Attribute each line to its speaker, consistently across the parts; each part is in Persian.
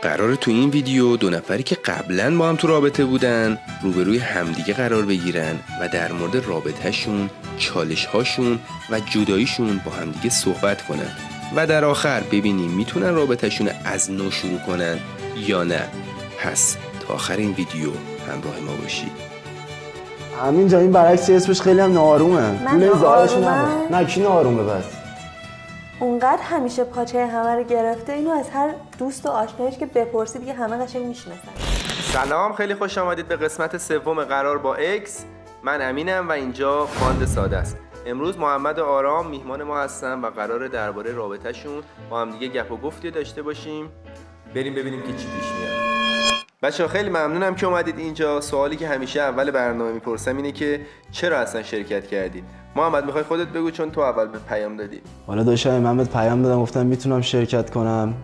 Speaker 1: قراره تو این ویدیو دو نفری که قبلا با هم تو رابطه بودن روبروی همدیگه قرار بگیرن و در مورد رابطهشون، چالشهاشون و جداییشون با همدیگه صحبت کنن و در آخر ببینیم میتونن رابطهشون از نو شروع کنن یا نه. پس تا آخر این ویدیو همراه ما باشید.
Speaker 2: همین جا این برعکس اسمش خیلی هم ناآرومه.
Speaker 3: من ناآرومم؟
Speaker 2: نه کی ناآرومه بس؟
Speaker 3: اونقدر همیشه پاچه همه رو گرفته، اینو از هر دوست و آشنایش که بپرسی دیگه همه قشنگ میشناسن.
Speaker 1: سلام، خیلی خوش آمدید به قسمت سوم قرار با اکس. من امینم و اینجا باند ساده است. امروز محمد و آرام میهمان ما هستن و قراره درباره رابطه‌شون با هم دیگه گپ و گفتی داشته باشیم. بریم ببینیم که چی پیش میاد. بچه‌ها خیلی ممنونم که اومدید اینجا. سوالی که همیشه اول برنامه میپرسم اینه که چرا اصلا شرکت کردید؟ محمد میخوای خودت بگو چون تو اول به پیام دادی.
Speaker 2: حالا داشتم من بهت پیام دادم گفتم میتونم شرکت کنم.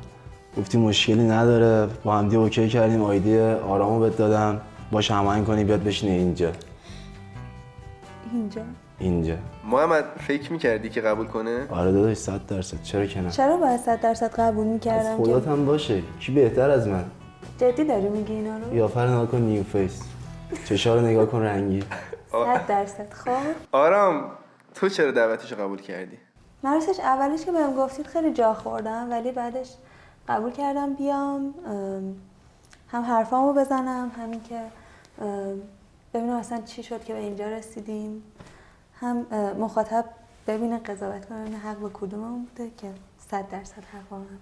Speaker 2: گفتی مشکلی نداره. با هم دیگه اوکی کردیم. آیدی آرامو بهت دادم. باش هماهنگ کنی بیاد بشینه اینجا.
Speaker 1: محمد فکر میکردی که قبول کنه؟
Speaker 2: آره داداش 100%. چرا که نه؟
Speaker 3: چرا باید 100% قبول میکردم؟
Speaker 2: از خودت هم باشه. کی بهتر از من؟
Speaker 3: جدی داری میگی اینا رو؟
Speaker 2: قیافه رو نگاه کن، نیو فیس. چشا رو نگاه کن، رنگی.
Speaker 3: 100%. خب
Speaker 1: آرام تو چرا دعوتشو قبول کردی؟
Speaker 3: من راستش اولش که بهم گفتید خیلی جا خوردم، ولی بعدش قبول کردم بیام، هم حرفامو بزنم، همین که ببینم اصلا چی شد که به اینجا رسیدیم، هم مخاطب ببینه قضاوت کنه ببینه حق به کدوممون بوده که 100% حقمون بود.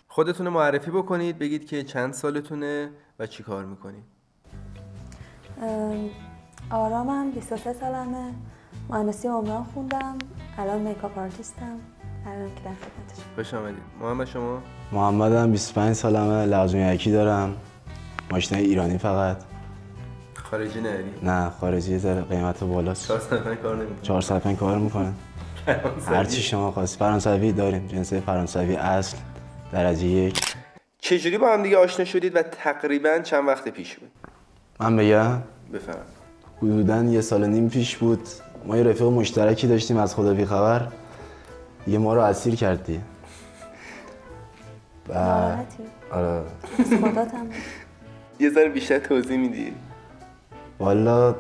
Speaker 1: خودتون معرفی بکنید، بگید که چند سالتونه و چی کار میکنید.
Speaker 3: آرامم 23 سالمه، مهندسی عمران خوندم، الان میکاپ آرتیستم، الان که در خدمتشم.
Speaker 1: خوش آمدید. محمد شما؟
Speaker 2: محمدم 25 سالمه، لوازم یکی دارم. ماشین ایرانی فقط.
Speaker 1: خارجی نداری؟
Speaker 2: نه خارجی یه ذره قیمت بالاست.
Speaker 1: 4 ساعت کار نمیکنه.
Speaker 2: 4 ساعت کار میکنه. هر چی شما خواست. فرانسوی داریم، جنسه فرانسوی اصل درجه 1.
Speaker 1: چجوری با هم دیگه آشنا شدید و تقریبا چند وقت پیش بود؟
Speaker 2: من بگم
Speaker 1: بفهم.
Speaker 2: حدوداً 1.5 سال پیش بود. ما یه رفیق مشترکی داشتیم از خدا بیخبر. دیگه ما رو اسیر کردی.
Speaker 3: ناراحتی؟
Speaker 2: آره.
Speaker 3: خداتم
Speaker 1: یه ذره بیشتر توضیح میدی؟
Speaker 2: والا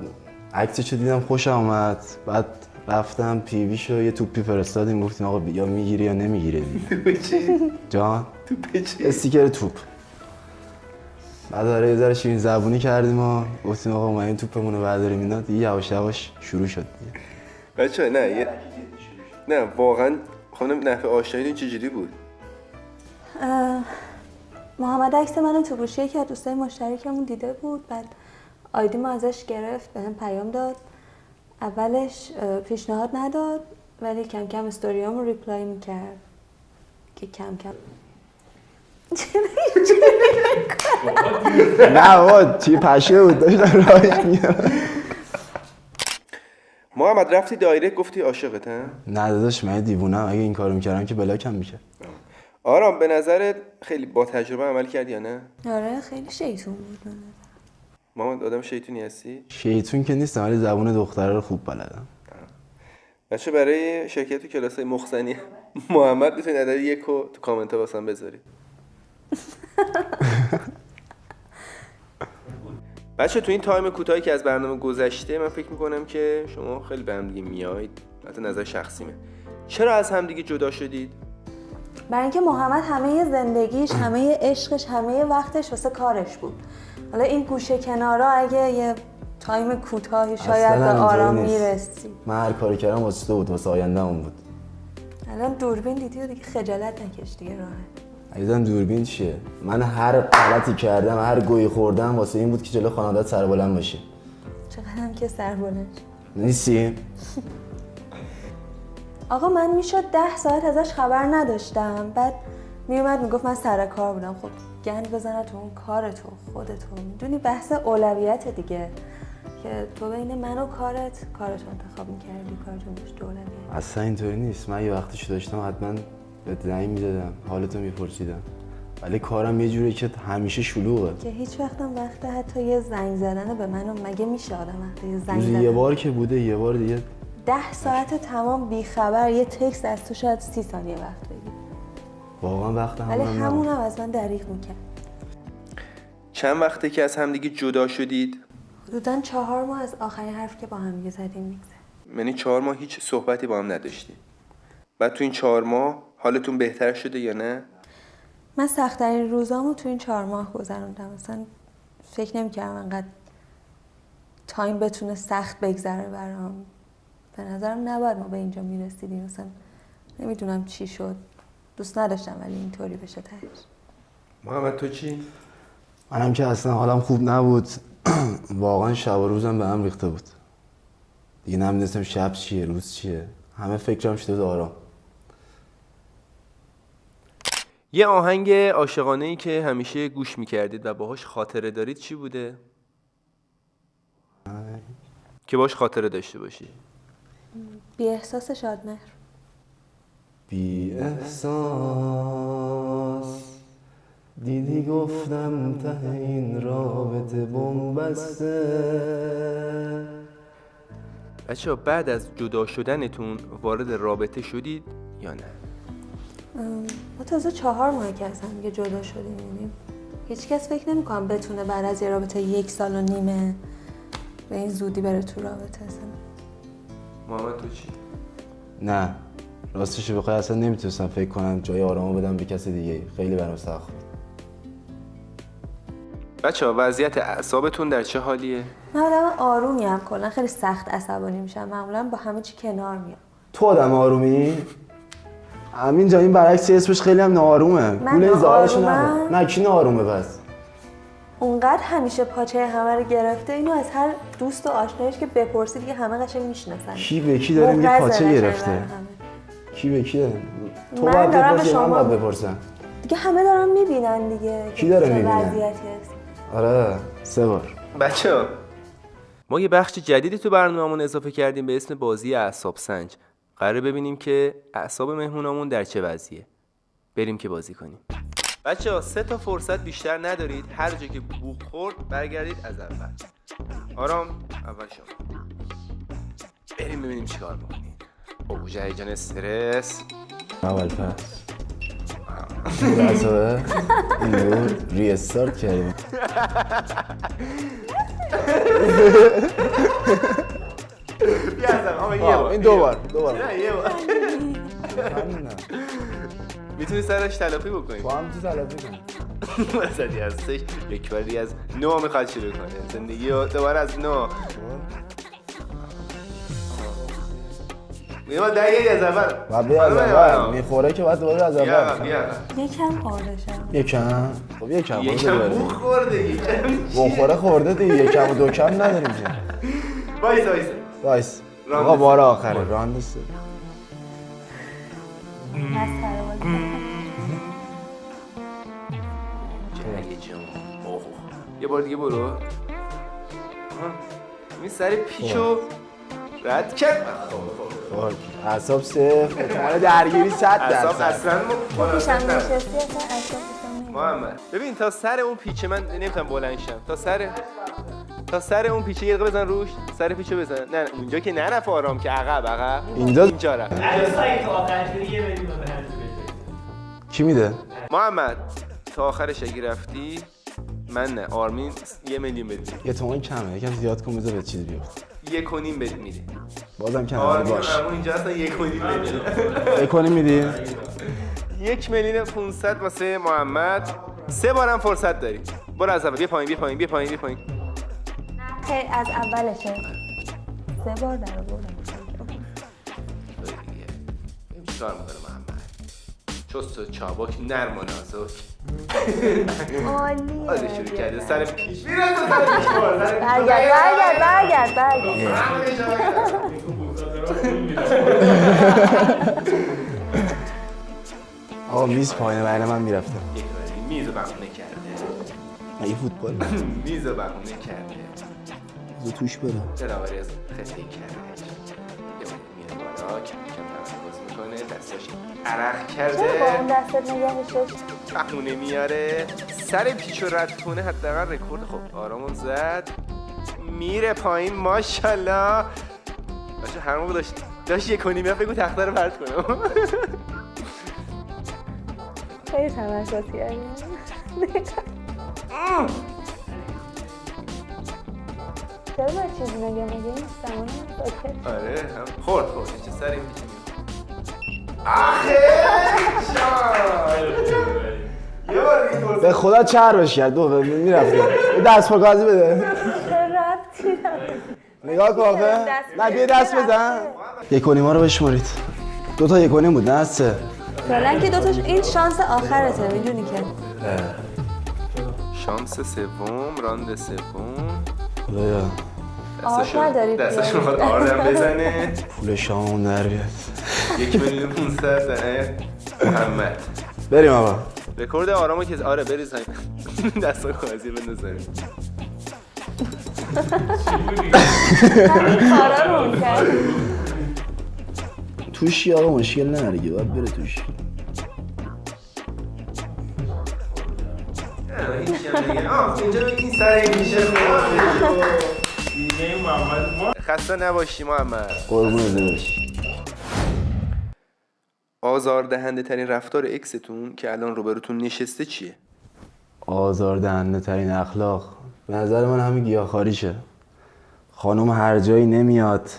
Speaker 2: عکسشو دیدم خوشم اومد. بعد رفتم پیویشو یه توپی فرستادیم، گفتیم آقا یا میگیری یا نمیگیری دیگه.
Speaker 1: توپ چی؟
Speaker 2: جان؟
Speaker 1: توپ چی؟
Speaker 2: استیکر توپ. بعد داره یه ذره شیرین زبونی کردیم و گفتیم آقا ما این توپمون رو برداریم اینا دیگه. یواش یواش شروع شد دیگه.
Speaker 1: بچه‌ها نه واقعا خانم نحوه آشناییتون چجوری بود؟
Speaker 3: محمد عکس منو تو گوشی یکی از دوستای مشترکمون دیده بود، بعد آیدیمو ازش گرفت، بهم پیام داد. اولش پیشنهاد نداد ولی کم کم استوریامو ریپلای میکرد که کم کم
Speaker 2: نه بابا چی پشه بود داشتم راهش میرم.
Speaker 1: محمد رفتی دایرکت گفتی عاشقته؟
Speaker 2: نه داداش من دیوونم، اگه این کارو میکردم که بلاکم میشه.
Speaker 1: آرام به نظرت خیلی با تجربه عمل کردی یا نه؟
Speaker 3: آره خیلی شیطون بود.
Speaker 1: محمد آدم شیطونی هستی؟
Speaker 2: شیطون که نیستم ولی زبون دختره رو خوب بلدم.
Speaker 1: بچه برای شرکت تو کلاسای مخزنی محمد میتونید عدد 1 رو تو کامنت ها واسم بذارید. بچه تو این تایم کوتاهی که از برنامه گذشته من فکر میکنم که شما خیلی به هم دیگه میایید. حتی نظر شخصیمه. چرا از هم دیگه جدا شدید؟
Speaker 3: برای اینکه محمد همه زندگیش، همه عشقش، همه وقتش واسه کارش بود. حالا این گوشه کنارا اگه یه تایم کوتاهی شاید به آرام میرسی.
Speaker 2: من هر کاری کردم واسه تو بود، واسه آینده‌مون بود.
Speaker 3: الان دوربین دیدی و دیگه خجالت نکش دیگه راحت.
Speaker 2: عزیزم دوربین چیه؟ من هر غلطی کردم، هر گویی خوردم واسه این بود که جلو خانواده‌ات سربلند باشی.
Speaker 3: چقدرم که سربلند
Speaker 2: نیستی؟
Speaker 3: آقا من میشد 10 ساعت ازش خبر نداشتم، بعد میومد میگفت من سر کار بودم. خب گند بزنه تو اون کار تو خودتو، میدونی بحث اولویت دیگه، که تو بین من و کارتو انتخاب میکردی، کارتو داشت اولویت.
Speaker 2: اصلا اینطوری نیست. من یه وقتیشو داشتم حتما بهت زنگ میدادم، حالتو میپرسیدم، ولی کارم یه جوری که همیشه شلوغه، که
Speaker 3: هیچ وقتم وقت حتی یه زنگ زدن به منو مگه میشه آدم وقتی یه زنگ
Speaker 2: زدن؟ یه بار که بوده، یه بار دیگه
Speaker 3: 10 ساعت تمام بیخبر، یه تکست از تو شاید 30 ثانیه وقت بگیر.
Speaker 2: واقعا وقت
Speaker 3: ولی
Speaker 2: همون
Speaker 3: همونم از من دریغ میکرد.
Speaker 1: چند وقته که از همدیگه جدا شدید؟
Speaker 3: حدوداً 4 ماه از آخرین حرف که با هم دیگه زدیم میگذره.
Speaker 1: یعنی 4 ماه هیچ صحبتی با هم نداشتید. بعد تو این 4 ماه حالتون بهتر شده یا نه؟
Speaker 3: من سخت‌ترین روزامو تو این 4 ماه گذروندم. مثلا فکر نمی‌کردم انقدر تایم بتونه سخت بگذره برام. به نظرم نباید ما به اینجا میرسیدیم. مثلا نمیدونم چی شد. دوست نداشتم ولی اینطوری بشه تهش.
Speaker 1: محمد تو چی؟
Speaker 2: منم که اصلا حالم خوب نبود. واقعا شب و روزم به هم ریخته بود. دیگه نمی‌دونستم شب چیه روز چیه. همه فکرم شده بود آرام.
Speaker 1: یه آهنگ عاشقانه‌ای که همیشه گوش می‌کردید و باهاش خاطره دارید چی بوده؟ که باهاش خاطره داشته باشی.
Speaker 3: بی احساس شادمهر.
Speaker 2: بی احساس دیدی گفتم ته این رابطه بن‌بسته.
Speaker 1: بچه‌ها بعد از جدا شدنتون وارد رابطه شدید یا نه؟
Speaker 3: ما تازه 4 ماه که از هم دیگه جدا شدیم. یعنی هیچ کس فکر نمی‌کنم بتونه بعد از یه رابطه 1.5 سال به این زودی بره تو رابطه اصلا.
Speaker 1: محمد تو چی؟
Speaker 2: نه راستش بخوای اصلا نمیتونستم فکر کنم جای آرامو بدم به کسی دیگه. خیلی برام سخت بود.
Speaker 1: بچه‌ها وضعیت اعصابتون در چه حالیه؟
Speaker 3: من آدم آرومیم. کلا خیلی سخت عصبانی میشم. معمولا با همه چی کنار میام.
Speaker 2: تو آدم آرومی؟ همین جا این برعکس اسمش خیلی هم ناآرومه. گوله زارشو نبود. نه کی ناآرومه بس؟
Speaker 3: اونقدر همیشه پاچه همه رو گرفته. اینو از هر دوست و آشنایش که بپرسی دیگه همه قشنگ میشناسن.
Speaker 2: کی به کی داره میگه پاچه گرفته؟ کی به کی داره؟ تو باید بپرسی من باید بپرسم.
Speaker 3: دیگه همه دارن میبینن دیگه.
Speaker 2: کی داره میبینه؟
Speaker 3: وضعیتی هست.
Speaker 2: آره 3 بار.
Speaker 1: بچه‌ها ما یه بخش جدیدی تو برنامه‌مون اضافه کردیم به اسم بازی اعصاب سنج. قراره ببینیم که اعصاب مهمونامون در چه وضعیه. بریم که بازی کنیم. بچه‌ها 3 تا فرصت بیشتر ندارید. هر جا که بوق خورد برگردید از اول. آرام اول شما. بریم ببینیم چیکار می‌کنید. اوج هیجان استرس.
Speaker 2: اول پس. اعصابه این بود ریستارت کردیم. این 2 بار.
Speaker 1: نه یه بار.
Speaker 2: همین
Speaker 1: میتونی سرش تلافی بکنی.
Speaker 2: با هم تو تلافی کنیم.
Speaker 1: وسطی هستش یک باری از نو میخواد شروع کنه زندگی رو دوباره از نو. میگم دقیقی از اول
Speaker 2: بعد از اول میخوره که بعد دوباره از اول
Speaker 3: یکم خورده شد.
Speaker 2: یکم؟ خب یکم
Speaker 1: بوخ خورده
Speaker 2: بخوره خورده دیگه. یکم و 2 کم نداریم که. وایس آقا بار آخره راند 3.
Speaker 3: مسخره بازی.
Speaker 1: یه بار دیگه برو. این سر پیچو رد کرد.
Speaker 2: اعصاب 0 احتمال درگیری 100%.
Speaker 1: اعصاب اصلا
Speaker 3: پیشم نشستی اصلا اعصاب
Speaker 1: محمد ببین تا سر اون پیچه من نمیتونم بلند شم. تا سر اون پیچه یه دقیقه بزن روش. سر پیچو بزن. نه اونجا که نرفت آرام که عقب اینجا رفت.
Speaker 2: کی میده؟
Speaker 1: محمد تا آخرش اگه رفتی من نه آرمین 1 میلیون بدی.
Speaker 2: یه تومن کمه. یکم زیاد کن بذار به چیز بیفته.
Speaker 1: 1.5 بد میدی.
Speaker 2: بازم کمه
Speaker 1: آرمین
Speaker 2: باش.
Speaker 1: همون اینجا اصلا 1.5 بدی.
Speaker 2: 1.5 میدی؟
Speaker 1: 1,500,000 واسه محمد. 3 بارم فرصت داری. برو از اول. بیا پایین.
Speaker 3: خیلی از اولشه. 3 بار در آوردم.
Speaker 1: چیکار می‌کنه محمد؟ چست و چابک نرم و نازک.
Speaker 3: عالیه.
Speaker 1: آره شروع کرده سر پیش.
Speaker 3: برگرد.
Speaker 2: آقا میز پایینه بله من میرفتم.
Speaker 1: میز بهونه کرده.
Speaker 2: یه فوتبال.
Speaker 1: میز بهونه کرده.
Speaker 2: زو توش بده.
Speaker 1: دلاوری از خطه کرده. میره بالا کم تمرکز میکنه. دستاش عرق کرده.
Speaker 3: چرا با اون دستت نگهش داشت؟
Speaker 1: بهونه میاره. سر پیچ و رد کنه حداقل رکورد. خب آرامون زد. میره پایین ماشاءالله. باشه هر موقع داشت 1.5 بگو تخته رو پرت کنم.
Speaker 3: خیلی تمرکز کردیم. چرا باید چیزی نگم این زمان ساکت؟
Speaker 1: آره هم خورد چه سری می‌کنی؟ آخه شان
Speaker 2: به خدا چربش کرد دو میرفت دست پا گازی بده.
Speaker 3: چه ربطی داره؟
Speaker 2: نگاه کافه؟ نه بیا دست بزن. 1.5 رو بشمارید. 2 تا 1.5 بود نه 3.
Speaker 3: فعلا که دوتاش این شانس آخرته میدونی که
Speaker 1: شانس سوم راند سوم
Speaker 2: خدایا
Speaker 3: آخر ندارید
Speaker 1: دستشون باید آردم بزنه.
Speaker 2: پول شامون در بیاد.
Speaker 1: 1,500,000 دهه محمد.
Speaker 2: بریم آقا.
Speaker 1: رکورد آرامو که آره بریز همین دستا کازی بندازیم.
Speaker 3: همین کارا رو کرد.
Speaker 2: توشی آقا مشکل نداره دیگه باید بره توش.
Speaker 1: اینجا این سر این میشه خسته نباشی محمد.
Speaker 2: قربونت داداش.
Speaker 1: آزاردهنده ترین رفتار اکستون که الان روبروتون نشسته چیه؟
Speaker 2: آزاردهنده ترین اخلاق به نظر من همین گیاهخواریشه. خانم هر جایی نمیاد،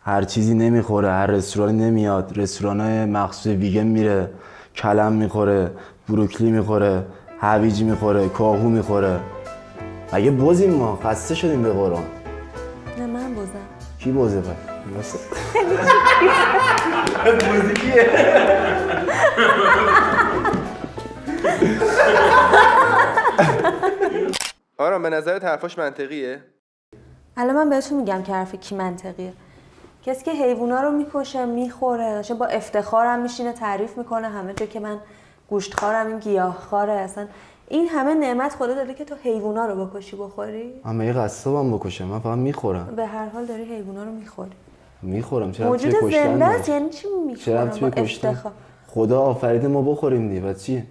Speaker 2: هر چیزی نمیخوره، هر رستورانی نمیاد، رستورانای مخصوص ویگن میره، کلم میخوره، بروکلی میخوره، هویج میخوره، کاهو میخوره. مگه بزیم ما خسته شدیم به قرآن.
Speaker 3: نه من بزن.
Speaker 2: کی بزه پس؟
Speaker 1: موزیکیه. آرام به نظرت حرفاش منطقیه؟
Speaker 3: الان من بهتون میگم که حرف کی منطقیه. کسی که حیوونا رو میکشه میخوره، با افتخارم میشینه تعریف میکنه همه جا که من گوشتخوارم، این گیاهخواره. اصلا این همه نعمت خدا داده که تو حیوونا رو بکشی بخوری.
Speaker 2: من یه قصابم بکشم، من فقط میخورم.
Speaker 3: به هر حال داری حیوونا رو میخوری.
Speaker 2: میخورم چرا
Speaker 3: موجود زنده است یعنی چی میخورم با افتخار؟
Speaker 2: خدا آفریده ما بخوریم دیگه بعد چی؟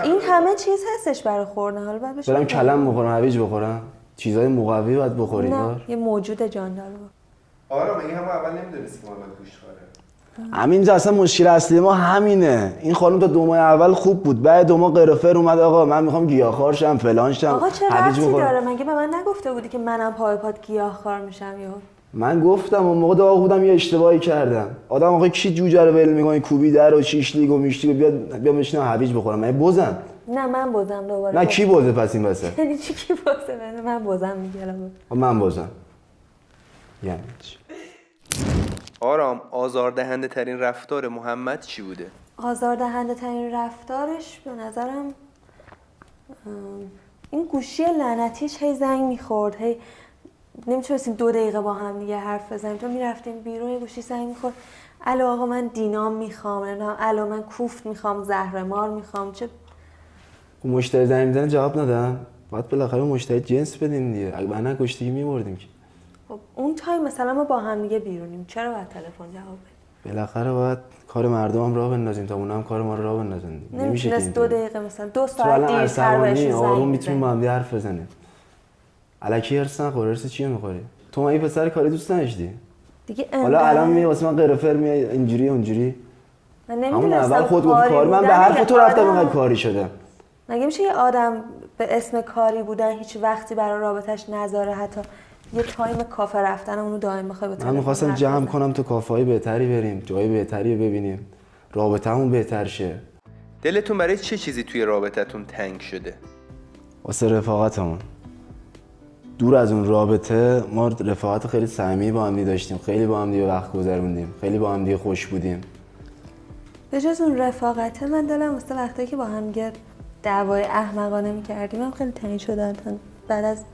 Speaker 3: این همه چیز هستش برای خوردن. حالا بعد
Speaker 2: برم کلم بخورم، هویج بخورم، چیزای مقوی باید بخوریم.
Speaker 3: نه یه موجود جاندار.
Speaker 1: آره مگه هم اول نمیدونستی محمد گوشتخواره؟
Speaker 2: همینجا اصلا مشکل اصلی ما همینه. این خانم تا 2 ماه اول خوب بود، بعد 2 ماه قرفر اومد آقا من میخوام گیاهخوار شم فلان شم.
Speaker 3: آقا چه ربطی داره؟ مگه به من نگفته بودی که منم پای پات گیاهخوار میشم یا؟
Speaker 2: من گفتم اون موقع داغ بودم یه اشتباهی کردم. آدم آقا کی جوجه رو ول میکنه کوبی در و شیشلیک و میشلیک بیاد بشینم هویج بخورم. من بزن.
Speaker 3: نه من بزم دوباره.
Speaker 2: نه کی بزه پس این وسط؟
Speaker 3: یعنی چی کی بزه؟ من بزم میگم.
Speaker 2: من بزم. یعنی چی؟
Speaker 1: آرام آزاردهنده ترین رفتار محمد چی بوده؟
Speaker 3: آزاردهنده ترین رفتارش به نظرم این گوشی لعنتیش هی زنگ میخورد، هی نمیتونستیم 2 دقیقه با هم دیگه حرف بزنیم. تو میرفتیم بیرون یه گوشی زنگ میخورد، الو آقا من دینام میخوام، نه الو من کوفت میخوام، زهرمار میخوام. چه
Speaker 2: مشتری زنگ میزنه جواب ندم، باید بالاخره مشتری جنس بدیم دیگه. اگه من نکشتی میبردیم که.
Speaker 3: خب اون تایم مثلا ما با هم دیگه بیرونیم، چرا باید تلفن جواب بدیم؟
Speaker 2: بالاخره باید کار مردم هم راه بندازیم تا اونها هم کار ما رو راه بندازن.
Speaker 3: نمیشه که 2 دقیقه مثلا 2 ساعت دیرتر بهشون زنگ
Speaker 2: آروم میتونیم با هم دیگه حرف بزنیم. الکی هرس نخور. هرس چیه میخوری؟ تو من این پسر کاری دوست نداشتی
Speaker 3: دیگه؟
Speaker 2: حالا الان میای واسه من قرفر میای اینجوری اونجوری.
Speaker 3: من نمیدونستم
Speaker 2: اول خود گفتی کاری، من به حرف تو رفتم اینقدر کاری شدم.
Speaker 3: مگه میشه یه آدم به اسم کاری بودن هیچ وقتی برای رابطش نذاره، حتی یه تایم کافه رفتن اونو دائم بخوای با تلفن؟
Speaker 2: من می‌خواستم جمع کنم تو کافه‌های بهتری بریم، جای بهتری ببینیم، رابطه‌مون بهتر شه.
Speaker 1: دلتون برای چه چیزی توی رابطتون تنگ شده؟
Speaker 2: واسه رفاقتمون. دور از اون رابطه ما رفاقت خیلی صمیمی با هم داشتیم، خیلی با هم دیگه وقت گذروندیم، خیلی با هم دیگه خوش بودیم.
Speaker 3: به جز اون رفاقته من دلم واسه وقتایی که با هم دیگه دعوای احمقانه می‌کردیم هم خیلی تنگ شدن. بعد از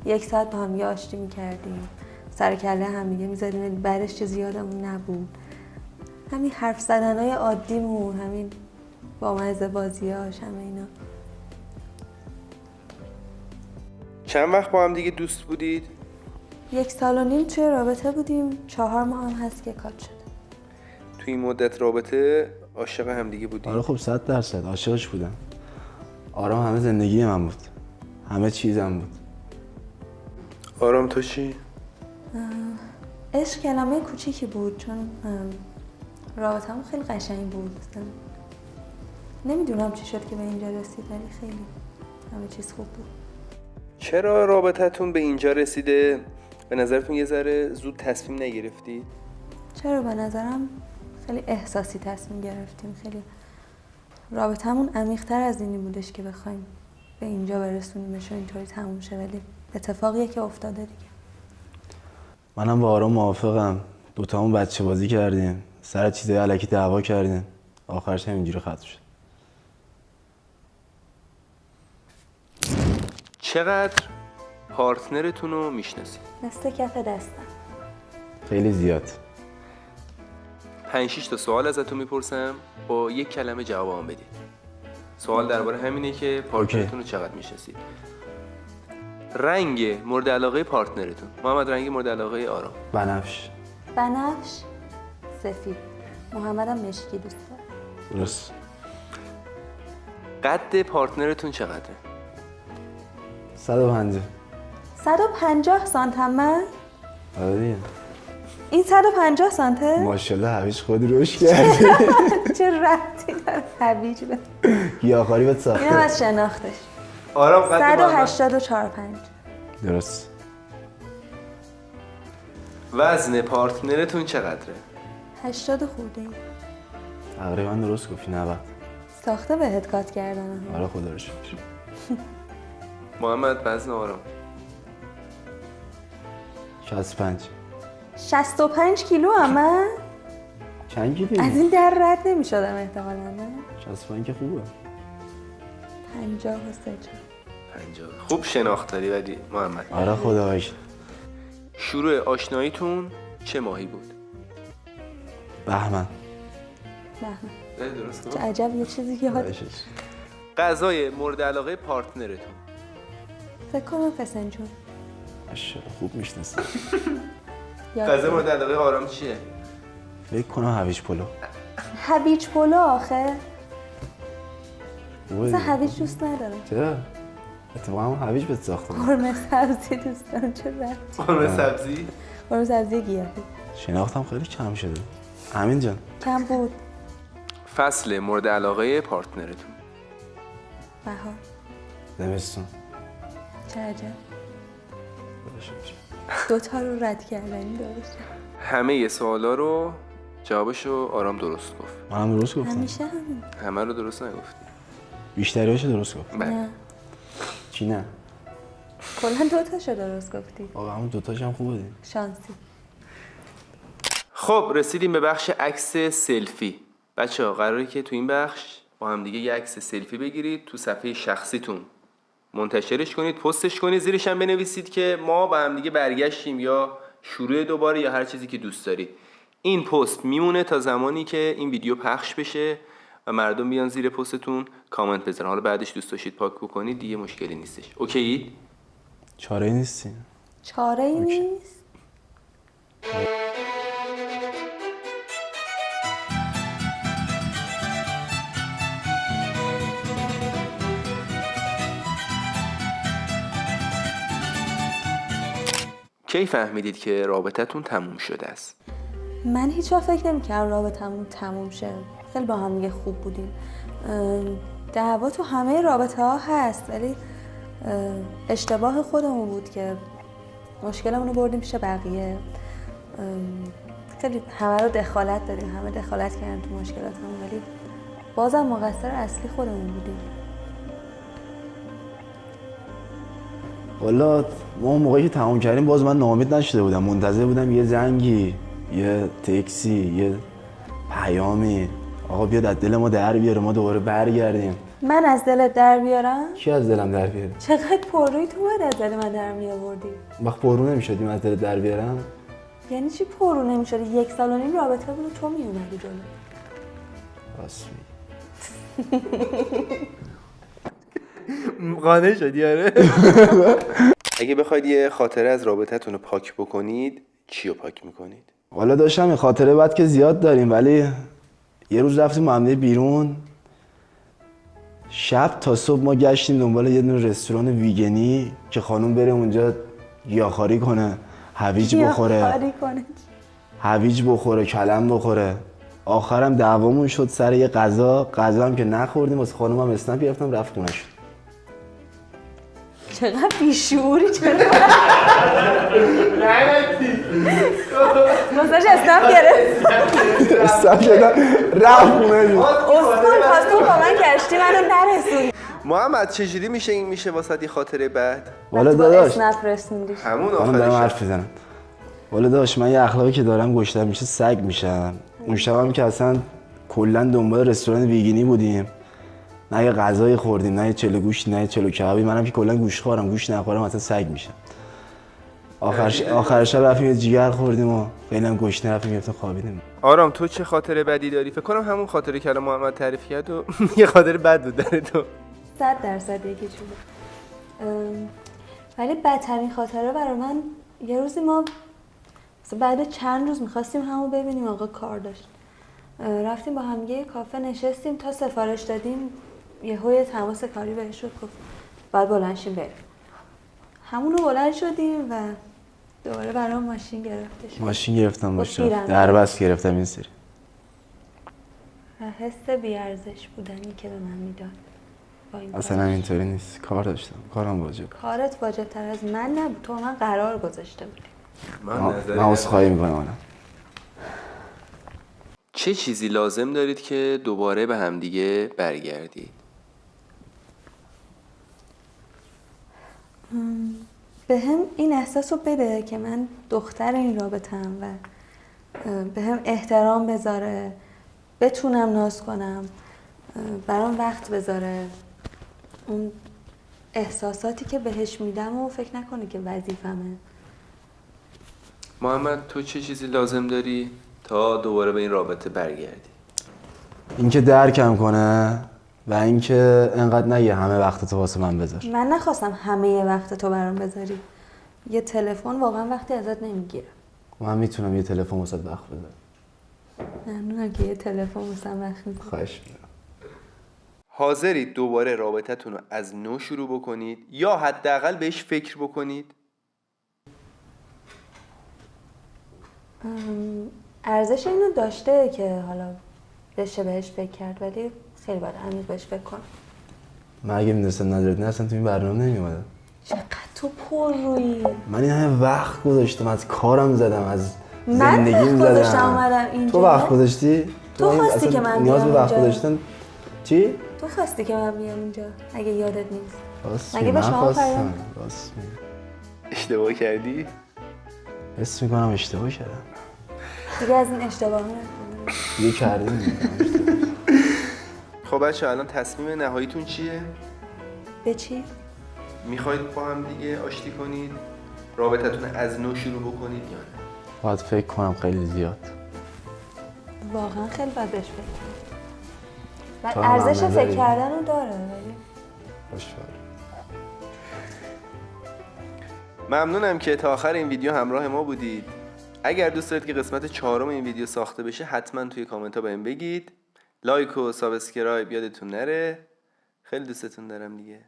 Speaker 3: 1 ساعت با هم دیگه آشتی می‌کردیم، سر کله هم دیگه می‌زدیم، بعدش چیزی یادمون نبود. همین حرف زدنای عادیمون، همین با مزه بازیاش، همه اینا.
Speaker 1: چند وقت با هم دیگه دوست بودید؟
Speaker 3: 1.5 سال توی رابطه بودیم، 4 ماه هم هست که کات شده.
Speaker 1: توی این مدت رابطه عاشق هم دیگه بودید؟
Speaker 2: آره خب 100% عاشقش بودم. آرام همه زندگی من بود، همه چیزم بود.
Speaker 1: آرام تو چی؟
Speaker 3: عشق کلمه کوچیکی بود، چون رابطه‌مون خیلی قشنگ بود. نمیدونم چی شد که به اینجا رسید، ولی خیلی همه چیز خوب بود.
Speaker 1: چرا رابطتون به اینجا رسیده؟ به نظرتون یه ذره زود تصمیم نگرفتید؟
Speaker 3: چرا؟ به نظرم خیلی احساسی تصمیم گرفتیم. خیلی رابطمون عمیق‌تر از اینی بودش که بخوایم به اینجا برسونیمش و اینطوری تموم شه، ولی اتفاقیه که افتاده دیگه.
Speaker 2: منم با آرام موافقم. دوتامون بچه بازی کردیم، سر چیزای الکی دعوا کردیم، آخرش همینجوری ختم شد.
Speaker 1: چقدر پارتنرتون رو میشناسید؟
Speaker 3: مثل کف دستم.
Speaker 2: خیلی زیاد.
Speaker 1: 5-6 تا سوال ازتون میپرسم، با یک کلمه جواب بدید. سوال درباره همینه که پارتنرتون رو چقدر میشناسید. رنگ مورد علاقه پارتنرتون؟ محمد رنگ مورد علاقه آرام؟
Speaker 2: بنفش.
Speaker 3: بنفش، سفید. محمدم مشکی دوست داره.
Speaker 2: درست.
Speaker 1: قد پارتنرتون چقدره؟
Speaker 2: 150.
Speaker 3: 150 سانتم من؟
Speaker 2: آره دیگه.
Speaker 3: این 150 سانته؟
Speaker 2: ماشاءالله هویج خود روش کردی.
Speaker 3: چه ربطی داره هویج به
Speaker 2: گیاهخواری بهت ساخته.
Speaker 3: اینم از شناختش.
Speaker 1: آرام قد محمد؟
Speaker 3: 184-5.
Speaker 2: درست.
Speaker 1: وزن پارتنرتون چقدره؟
Speaker 3: 80 خورده ای.
Speaker 2: تقریبا درست گفتی. 90.
Speaker 3: ساخته بهت کات کردن.
Speaker 2: آره خدا رو شکر.
Speaker 1: محمد وزن آرام؟
Speaker 2: 65.
Speaker 3: 65 کیلو هم من؟
Speaker 2: چند کیلو؟
Speaker 3: از این در رد نمی شدم احتمالا. نه
Speaker 2: 65 که خوبه.
Speaker 3: 53.
Speaker 1: 50. خوب شناخت داری ولی محمد.
Speaker 2: آره خدا رو شکر.
Speaker 1: شروع آشناییتون چه ماهی بود؟
Speaker 2: بهمن.
Speaker 3: نه
Speaker 1: درست
Speaker 3: چه
Speaker 1: گفت؟
Speaker 3: عجب یه چیزی که
Speaker 2: خدا رو شکر.
Speaker 1: غذای مورد علاقه پارتنرتون؟
Speaker 3: فکر کنم فسنجون.
Speaker 2: ماشاءالله خوب میشناسی.
Speaker 1: غذای مورد علاقه آرام چیه؟
Speaker 2: فکر کنم هویج پلو.
Speaker 3: هویج پلو آخه؟
Speaker 2: خوبه
Speaker 3: مثلا
Speaker 2: دیگه.
Speaker 3: هویج دوست ندارم.
Speaker 2: چرا؟ اتفاقا همون هویج بهت ساختم.
Speaker 3: قرمه سبزی دوست دارم. چه ربطی؟
Speaker 1: قرمه سبزی؟
Speaker 3: قرمه سبزی گیاهی.
Speaker 2: شناختم خیلی کم شده. امین جان.
Speaker 3: کم بود.
Speaker 1: فصل مورد علاقه پارتنرتون؟
Speaker 3: بهار.
Speaker 2: زمستون.
Speaker 3: چه عجب.
Speaker 2: خدا شکر.
Speaker 3: دوتا رو رد کردنی درست.
Speaker 1: همه سوالا رو جوابشو آرام درست گفت.
Speaker 2: منم درست گفتم.
Speaker 3: همیشه همین.
Speaker 1: همه رو درست نگفتی.
Speaker 2: بیشتریاشو درست گفت.
Speaker 1: بله.
Speaker 3: نه
Speaker 2: چی نه؟
Speaker 3: کلا دوتاشو درست گفتی.
Speaker 2: آقا همون دوتاش هم خوبه دیگه.
Speaker 3: شانسی.
Speaker 1: خب رسیدیم به بخش عکس سلفی. بچه‌ها قراره که تو این بخش با هم دیگه یه عکس سلفی بگیرید، تو صفحه شخصیتون منتشرش کنید، پستش کنید، زیرش هم بنویسید که ما با هم دیگه برگشتیم یا شروع دوباره یا هر چیزی که دوست دارید. این پست میمونه تا زمانی که این ویدیو پخش بشه و مردم بیان زیر پستتون کامنت بذارن. حالا بعدش دوست داشتید پاک بکنید دیگه مشکلی نیستش. اوکی؟
Speaker 2: چاره نیستی.
Speaker 3: چاره ای نیست.
Speaker 1: کی فهمیدید که رابطتون تموم شده است؟
Speaker 3: من هیچ وقت فکر نمی‌کردم رابطمون تموم شه. خیلی با هم دیگه خوب بودیم. دعوا تو همه رابطه ها هست، ولی اشتباه خودمون بود که مشکلمون رو بردیم پیش بقیه. خیلی همه رو دخالت دادیم، همه دخالت کردن تو مشکلاتمون، ولی بازم مقصر اصلی خودمون بودیم.
Speaker 2: والا ما اون موقعی که تمام کردیم باز من ناامید نشده بودم، منتظر بودم یه زنگی، یه تکسی، یه پیامی آقا بیاد از دل ما در بیاره، ما دوباره برگردیم.
Speaker 3: من از دلت در بیارم؟
Speaker 2: کی از دلم در بیاره؟
Speaker 3: چقدر پرویی تو باید از دل من در می آوردی؟
Speaker 2: وقت پررو نمی‌شدیم از دل در بیارم؟
Speaker 3: یعنی چی پررو نمی‌شدی؟ 1 سال و نیم رابطه بود و تو میومدی جلو.
Speaker 2: راست میگی.
Speaker 1: قانع شدی؟ آره. اگه بخواید یه خاطره از رابطتون رو پاک بکنید چی رو پاک میکنید؟
Speaker 2: والا داشتم این خاطره بعد که زیاد داریم، ولی یه روز رفتیم با هم دیگه بیرون، شب تا صبح ما گشتیم دنبال یه دونه رستوران ویگنی که خانوم بره اونجا گیاهخواری کنه، هویج بخوره،
Speaker 3: گیاهخواری کنه.
Speaker 2: هویج بخوره، کلم بخوره. آخرم دعوامون شد سر یه غذا هم که نخوردیم، واسه خانومم اسنپ گرفتم رفت خونه شد.
Speaker 3: چقدر بیشعوری، چرا واسهش اسنپ گرفت
Speaker 2: اسنپ شدم رفت خونه شد.
Speaker 3: اسکول پس تو با من کشتی منو نرسون.
Speaker 1: محمد چجوری میشه واسه یه خاطره بعد؟
Speaker 2: والا داداش
Speaker 3: اسنپ رسوندی
Speaker 1: همون
Speaker 2: من دارم
Speaker 1: آخرش.
Speaker 2: حرف میزنم. والا داداش من یه اخلاقی که دارم گشتم میشه سگ میشم. اون شب هم که اصلا کلا دنبال رستوران ویگینی بودیم، نه یه غذای خوردیم، نه یه چلو گوشت، نه یه چلو کبابی. منم که کلا گوشت خورم، گوشت نخورم اصلا سگ میشم. آخر شب رفتیم یه جیگر خوردیم و خیلی هم گشنه رفتیم گرفتیم خوابیدیم.
Speaker 1: آرام تو چه خاطره بدی داری؟ فکر کنم همون خاطره که الان محمد تعریف کرد و یه خاطره بد بود در تو.
Speaker 3: 100% یکی چون ولی بدترین خاطره برای من یه روزی ما بعد چند روز میخواستیم همو ببینیم، آقا کار داشت، رفتیم با هم یه کافه نشستیم تا سفارش دادیم، یه تماس کاری بهش شد، گفت باید بلند شیم بریم. همونو بلند شدیم و دوباره برام ماشین گرفتش.
Speaker 2: ماشین گرفتم باشه، دربست گرفتم این سری.
Speaker 3: و حس بی‌ارزش بودنی که به من میداد.
Speaker 2: اصلا اینطوری نیست، کار داشتم، کارم واجب.
Speaker 3: کارت واجب‌تر از من نبود، تو من قرار گذاشته بودی.
Speaker 2: من عذرخواهی میکنم.
Speaker 1: چه چیزی لازم دارید که دوباره به همدیگه برگردید؟
Speaker 3: به هم این احساس رو بده که من دختر این رابطه‌ام و به هم احترام بذاره، بتونم ناز کنم، برام وقت بذاره، اون احساساتی که بهش میدم و فکر نکنه که وظیفمه.
Speaker 1: محمد تو چه چیزی لازم داری تا دوباره به این رابطه برگردی؟
Speaker 2: اینکه درکم کنه و اینکه انقدر نگه همه وقت تو واسه من بذار.
Speaker 3: من نخواستم همه وقت تو برام بذاری. یه تلفن واقعا وقتی ازت نمیگیره.
Speaker 2: من میتونم یه تلفن واسه وقت بذارم.
Speaker 3: ممنونم که یه تلفن واسه وقت میذاری.
Speaker 2: خواهش می‌کنم.
Speaker 1: حاضرید دوباره رابطتون رو از نو شروع بکنید یا حداقل بهش فکر بکنید؟
Speaker 3: ارزش اینو داشته که حالا بشه بهش فکر کرد، ولی خیلی باید عمیق بهش فکر کنم.
Speaker 2: من اگه میدونستم ندارد نه اصلا تو این برنامه نمیومدم.
Speaker 3: چقدر تو پر رویی.
Speaker 2: من این همه وقت گذاشتم، از کارم زدم، از
Speaker 3: من
Speaker 2: زندگیم
Speaker 3: وقت گذاشتم
Speaker 2: زدم.
Speaker 3: اومدم اینجا.
Speaker 2: تو وقت گذاشتی؟
Speaker 3: تو خواستی که من
Speaker 2: نیاز
Speaker 3: بیام
Speaker 2: به وقت
Speaker 3: اینجا.
Speaker 2: گذاشتن چی؟
Speaker 3: تو خواستی که من بیام اینجا اگه یادت نیست.
Speaker 2: راست
Speaker 3: مگه به
Speaker 2: میگی، من
Speaker 3: شما
Speaker 2: خواستم.
Speaker 3: پیام؟
Speaker 2: راست میگی.
Speaker 1: اشتباه کردی؟
Speaker 2: حس میکنم اشتباه کردم.
Speaker 3: دیگه از این اشتباه نکنم.
Speaker 2: دیگه کردیم.
Speaker 1: خب بچه الان تصمیم نهاییتون چیه؟
Speaker 3: به چی؟
Speaker 1: میخواید با هم دیگه آشتی کنید؟ رابطتون از نو شروع بکنید یا نه؟
Speaker 2: باید فکر کنم خیلی زیاد.
Speaker 3: واقعا خیلی باید بهش فکر کنم. و
Speaker 2: تو هم
Speaker 3: ارزش
Speaker 2: هم
Speaker 3: فکر
Speaker 2: نداری؟
Speaker 3: کردن رو داره ولی
Speaker 2: خوشحال.
Speaker 1: ممنونم که تا آخر این ویدیو همراه ما بودید. اگر دوست دارید که قسمت 4 این ویدیو ساخته بشه حتما توی کامنت ها بهم بگید. لایک و سابسکرایب یادتون نره. خیلی دوستتون دارم دیگه.